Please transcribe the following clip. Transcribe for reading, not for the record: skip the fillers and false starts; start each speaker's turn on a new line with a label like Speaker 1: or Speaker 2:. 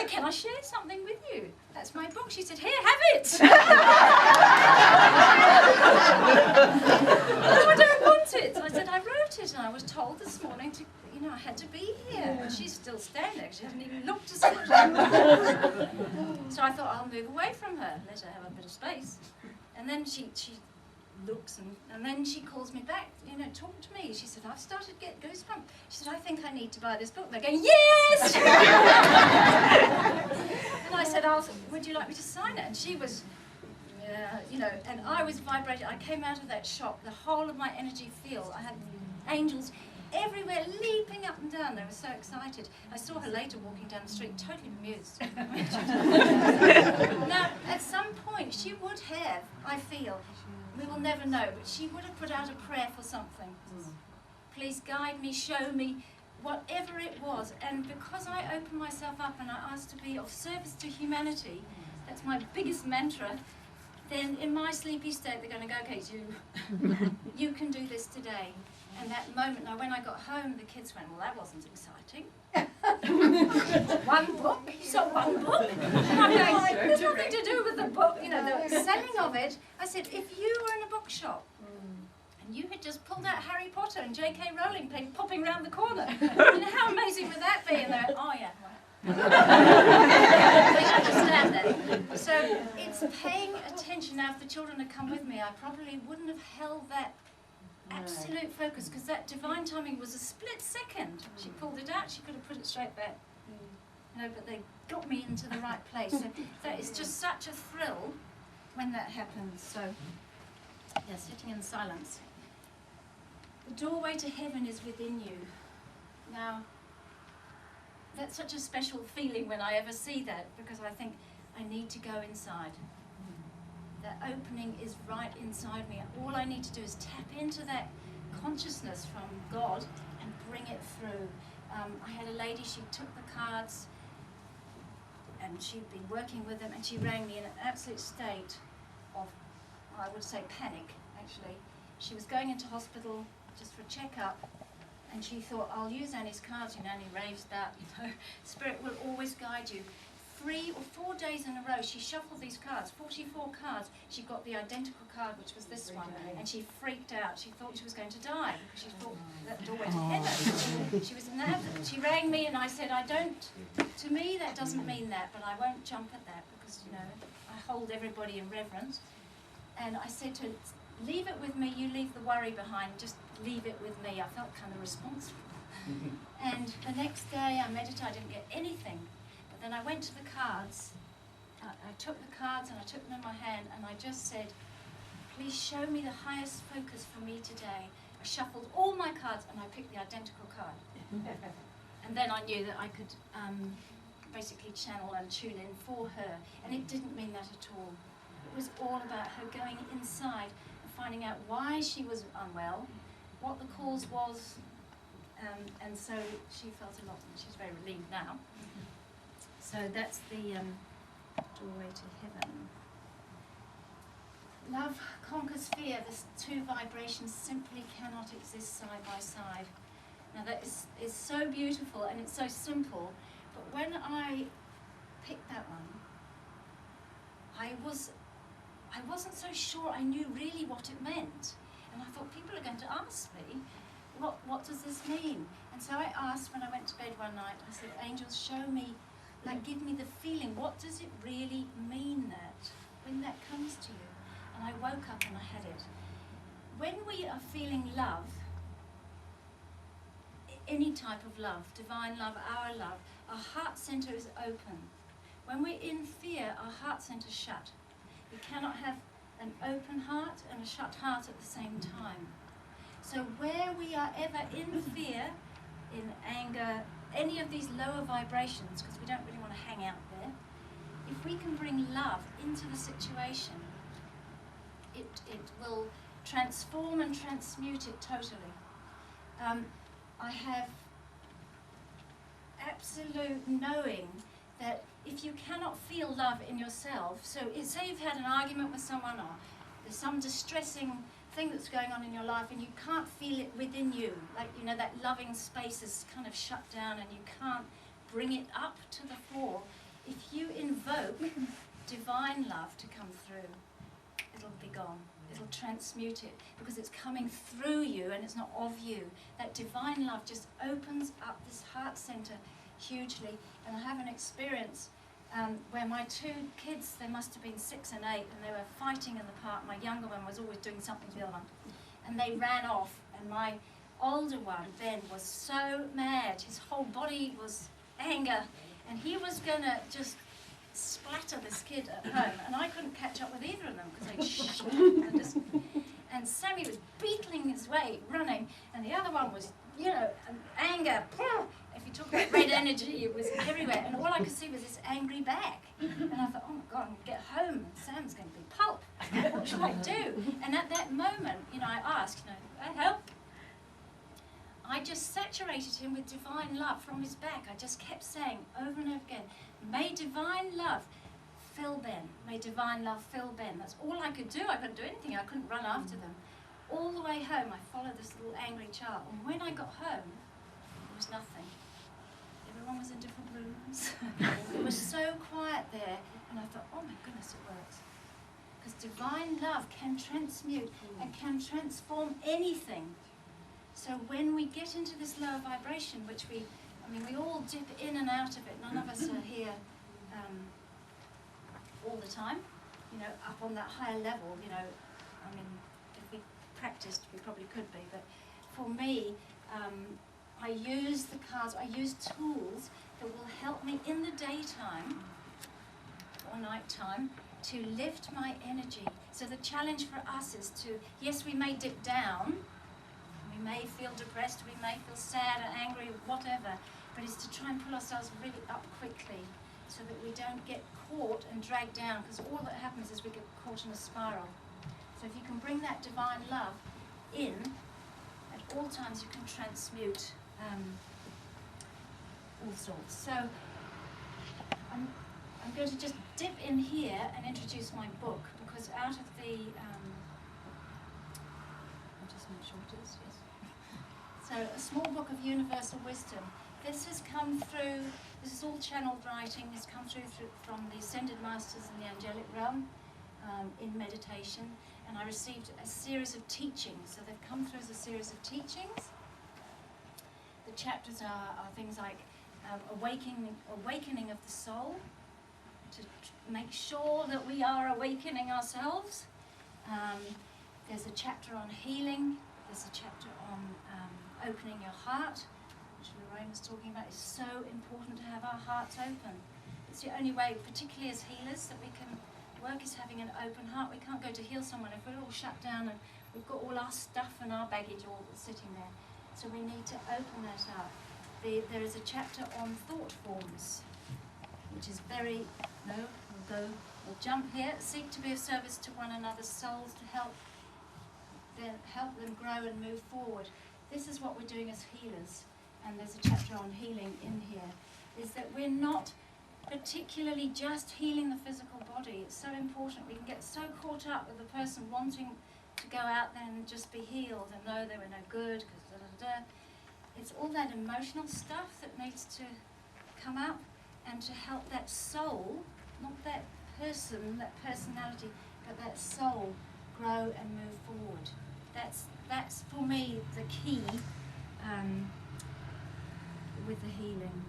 Speaker 1: said, can I share something with you? That's my book. She said, here, have it. No, I don't want it. I said, I wrote it, and I was told this morning to, you know, I had to be here. And she's still standing. She hasn't even looked to see it. So I thought, I'll move away from her, let her have a bit of space. And then she looks, and then she calls me back, you know, talk to me. She said, I've started to get goosebumps. She said, I think I need to buy this book. They're going, yes! And I said, would you like me to sign it? And she was, you know, and I was vibrating. I came out of that shop, the whole of my energy field. I had angels everywhere, leaping up and down. They were so excited. I saw her later walking down the street, totally bemused. Now, at some point, she would have, I feel, we will never know, but she would have put out a prayer for something. Please guide me, show me, whatever it was. And because I opened myself up and I asked to be of service to humanity, that's my biggest mantra, then in my sleepy state, they're going to go, okay, you can do this today. And that moment, now when I got home, the kids went, well, that wasn't exciting. One book? So one book? And I'm going, there's nothing to do with the book, you know, the selling of it. I said, if you were in a bookshop and you had just pulled out Harry Potter and J.K. Rowling popping around the corner, you know, how amazing would that be? And they went, oh yeah, they understand that. So it's paying attention. Now, if the children had come with me, I probably wouldn't have held that absolute focus, because that divine timing was a split second. She pulled it out, she could have put it straight back. You know, but they got me into the right place. So that is just such a thrill when that happens. So, yeah, sitting in silence. The doorway to heaven is within you. Now, that's such a special feeling when I ever see that, because I think I need to go inside. That opening is right inside me. All I need to do is tap into that consciousness from God and bring it through. I had a lady, she took the cards and she'd been working with them, and she rang me in an absolute state of, I would say, panic, actually. She was going into hospital just for a checkup, and she thought, I'll use Annie's cards. You know, Annie raves about, you know, Spirit will always guide you. 3 or 4 days in a row, she shuffled these cards, 44 cards. She got the identical card, which was this one, and she freaked out. She thought she was going to die, because she thought that doorway to heaven. She was nervous. She rang me, and I said, to me that doesn't mean that, but I won't jump at that, because, you know, I hold everybody in reverence. And I said to her, leave it with me, you leave the worry behind, just leave it with me. I felt kind of responsible. And the next day I meditated, I didn't get anything. Then I went to the cards, I took the cards and I took them in my hand, and I just said, please show me the highest focus for me today. I shuffled all my cards and I picked the identical card. And then I knew that I could basically channel and tune in for her. And it didn't mean that at all. It was all about her going inside and finding out why she was unwell, what the cause was, and so she felt a lot, and she's very relieved now. So that's the doorway to heaven. Love conquers fear. These two vibrations simply cannot exist side by side. Now that is so beautiful and it's so simple, but when I picked that one, I wasn't so sure I knew really what it meant. And I thought, people are going to ask me, what does this mean? And so I asked when I went to bed one night, I said, angels, show me, like, give me the feeling. What does it really mean that, when that comes to you? And I woke up and I had it. When we are feeling love, any type of love, divine love, our heart center is open. When we're in fear, our heart center is shut. We cannot have an open heart and a shut heart at the same time. So where we are ever in fear, in anger, any of these lower vibrations, because we don't really want to hang out there, if we can bring love into the situation, it will transform and transmute it totally. I have absolute knowing that if you cannot feel love in yourself, so say you've had an argument with someone, or there's some distressing thing that's going on in your life and you can't feel it within you, like, you know, that loving space is kind of shut down and you can't bring it up to the floor, invoke divine love to come through, it'll be gone. It'll transmute it because it's coming through you and it's not of you. That divine love just opens up this heart center hugely. And I have an experience where my two kids, they must have been 6 and 8, and they were fighting in the park. My younger one was always doing something to the other one. And they ran off, and my older one, Ben, was so mad. His whole body was anger, and he was going to just splatter this kid at home, and I couldn't catch up with either of them because they and Sammy was beetling his way, running, and the other one was, you know, anger. If you talk about red energy, it was everywhere, and all I could see was this angry back. And I thought, oh my God, I'm going to get home, and Sam's going to be pulp. What should I do? And at that moment, you know, I asked, you know, help. I just saturated him with divine love from his back. I just kept saying over and over again, may divine love fill Ben. May divine love fill Ben. That's all I could do. I couldn't do anything. I couldn't run after them. All the way home, I followed this little angry child. And when I got home, there was nothing. Everyone was in different rooms. It was so quiet there. And I thought, oh my goodness, it works. Because divine love can transmute and can transform anything. So when we get into this lower vibration, which we all dip in and out of it. None of us are here all the time, you know, up on that higher level, you know. I mean, if we practiced, we probably could be. But for me, I use the cards, I use tools that will help me in the daytime or nighttime to lift my energy. So the challenge for us is to, yes, we may dip down, we may feel depressed, we may feel sad or angry, whatever, but it's to try and pull ourselves really up quickly so that we don't get caught and dragged down, because all that happens is we get caught in a spiral. So if you can bring that divine love in, at all times you can transmute all sorts. So I'm going to just dip in here and introduce my book, because out of the, I'll just make sure it is, yes. So a small book of universal wisdom. This has come through, this is all channeled writing, it's come through from the Ascended Masters in the Angelic Realm in meditation, and I received a series of teachings. So they've come through as a series of teachings. The chapters are things like awakening of the soul, to make sure that we are awakening ourselves. There's a chapter on healing, there's a chapter on opening your heart, which Lorraine was talking about. It's so important to have our hearts open. It's the only way, particularly as healers, that we can work, is having an open heart. We can't go to heal someone if we're all shut down and we've got all our stuff and our baggage all sitting there. So we need to open that up. There is a chapter on thought forms, which is very, we'll jump here. Seek to be of service to one another's souls to help them grow and move forward. This is what we're doing as healers, and there's a chapter on healing in here, is that we're not particularly just healing the physical body. It's so important. We can get so caught up with the person wanting to go out there and just be healed and know they were no good, because It's all that emotional stuff that needs to come up and to help that soul, not that person, that personality, but that soul grow and move forward. That's for me the key with the healing.